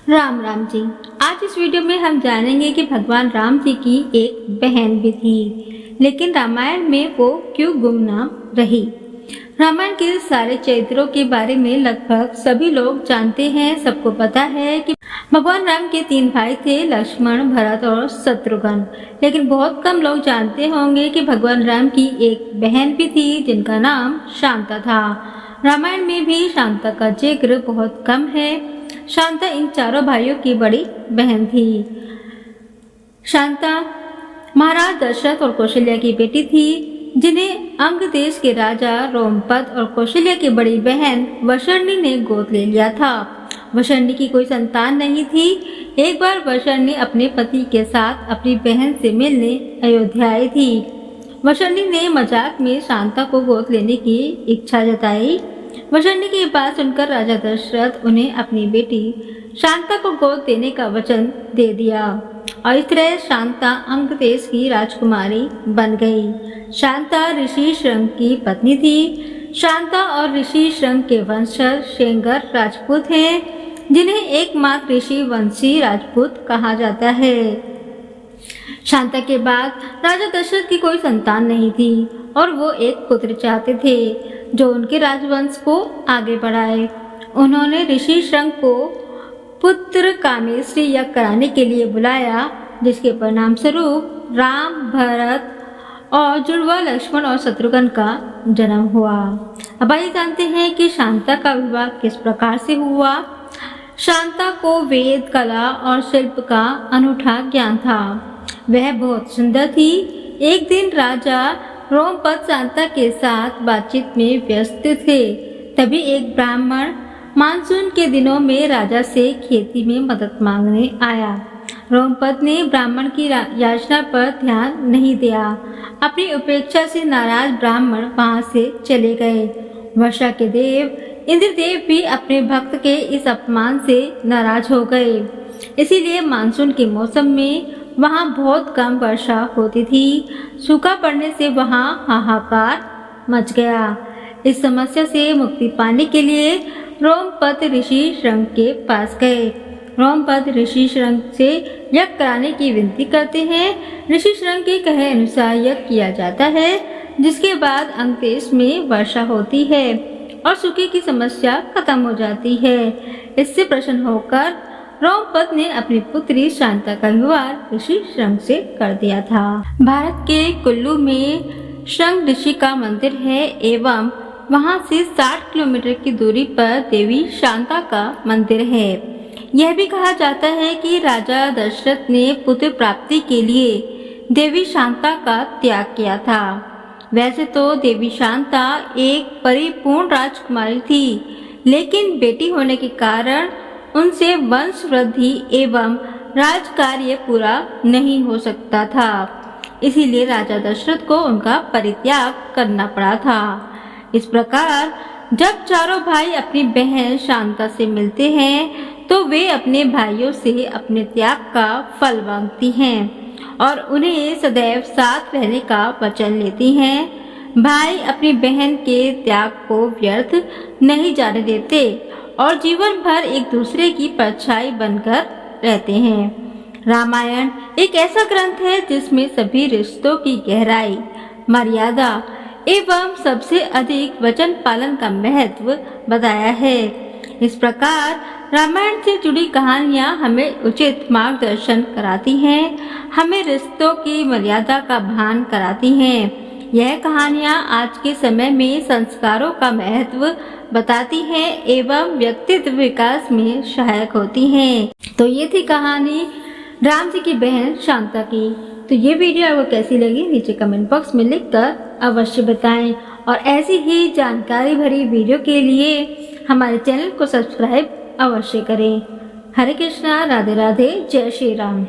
राम राम जी। आज इस वीडियो में हम जानेंगे कि भगवान राम जी की एक बहन भी थी, लेकिन रामायण में वो क्यों गुमनाम रही। रामायण के सारे चरित्रों के बारे में लगभग सभी लोग जानते हैं। सबको पता है कि भगवान राम के 3 भाई थे, लक्ष्मण, भरत और शत्रुघ्न। लेकिन बहुत कम लोग जानते होंगे कि भगवान राम की एक बहन भी थी जिनका नाम शांता था। रामायण में भी शांता का जिक्र बहुत कम है। शांता इन चारों भाइयों की बड़ी बहन थी। शांता महाराज दशरथ और कौशल्या की बेटी थी, जिन्हें अंग देश के राजा रोमपद और कौशल्या की बड़ी बहन वशरणी ने गोद ले लिया था। वशरणी की कोई संतान नहीं थी। एक बार वशरणी अपने पति के साथ अपनी बहन से मिलने अयोध्या आई थी। वशरणी ने मजाक में शांता को गोद लेने की इच्छा जताई। वशरणी की बात सुनकर राजा दशरथ उन्हें अपनी बेटी शांता को गोद देने का वचन दे दिया और इस तरह शांता अंग देश की राजकुमारी बन गई। शांता ऋषि श्रंग की पत्नी थी। शांता और ऋषि श्रंग के वंशज शेंगर राजपूत हैं, जिन्हें एकमात्र ऋषि वंशी राजपूत कहा जाता है। शांता के बाद राजा दशरथ की कोई संतान नहीं थी और वो एक पुत्र चाहते थे जो उनके राजवंश को आगे बढ़ाए। उन्होंने ऋषि श्रंग को पुत्र कामेष्टि यज्ञ कराने के लिए बुलाया, जिसके परिणाम स्वरूप राम, भरत और जुड़वा लक्ष्मण और शत्रुघ्न का जन्म हुआ। अब आइए जानते हैं कि शांता का विवाह किस प्रकार से हुआ। शांता को वेद, कला और शिल्प का अनूठा ज्ञान था। वह बहुत सुंदर थी। एक दिन राजा रोमपद शांता के साथ बातचीत में व्यस्त थे। तभी एक ब्राह्मण मानसून के दिनों में राजा से खेती में मदद मांगने आया। रोमपद ने ब्राह्मण की याचना पर ध्यान नहीं दिया। अपनी उपेक्षा से नाराज ब्राह्मण वहां से चले गए। वर्षा के देव इंद्रदेव भी अपने भक्त के इस अपमान से नाराज हो गए। इसीलिए मानसून के मौसम में वहाँ बहुत कम वर्षा होती थी। सूखा पड़ने से वहाँ हाहाकार मच गया। इस समस्या से मुक्ति पाने के लिए रोमपद ऋषि श्रंग के पास गए। रोमपद ऋषि श्रंग से यज्ञ कराने की विनती करते हैं। ऋषि श्रंग के कहे अनुसार यज्ञ किया जाता है, जिसके बाद अंग देश में वर्षा होती है और सूखे की समस्या खत्म हो जाती है। इससे प्रसन्न होकर रोमपद ने अपनी पुत्री शांता का विवाह ऋषि श्रंग से कर दिया था। भारत के कुल्लू में श्रंग ऋषि का मंदिर है एवं वहां से 60 किलोमीटर की दूरी पर देवी शांता का मंदिर है। यह भी कहा जाता है कि राजा दशरथ ने पुत्र प्राप्ति के लिए देवी शांता का त्याग किया था। वैसे तो देवी शांता एक परिपूर्ण राजकुमारी थी, लेकिन बेटी होने के कारण उनसे वंश वृद्धि एवं राजकार्य पूरा नहीं हो सकता था। इसीलिए राजा दशरथ को उनका परित्याग करना पड़ा था। इस प्रकार जब चारों भाई अपनी बहन शांता से मिलते हैं तो वे अपने भाइयों से अपने त्याग का फल मांगती हैं और उन्हें सदैव साथ रहने का वचन लेती हैं। भाई अपनी बहन के त्याग को व्यर्थ नहीं जाने देते और जीवन भर एक दूसरे की परछाई बनकर रहते हैं। रामायण एक ऐसा ग्रंथ है जिसमें सभी रिश्तों की गहराई, मर्यादा एवं सबसे अधिक वचन पालन का महत्व बताया है। इस प्रकार रामायण से जुड़ी कहानियाँ हमें उचित मार्गदर्शन कराती हैं, हमें रिश्तों की मर्यादा का भान कराती हैं। यह कहानियाँ आज के समय में संस्कारों का महत्व बताती हैं एवं व्यक्तित्व विकास में सहायक होती हैं। तो ये थी कहानी राम जी की बहन शांता की। तो ये वीडियो आपको कैसी लगी नीचे कमेंट बॉक्स में लिखकर अवश्य बताएं और ऐसी ही जानकारी भरी वीडियो के लिए हमारे चैनल को सब्सक्राइब अवश्य करें। हरे कृष्णा, राधे राधे, जय श्री राम।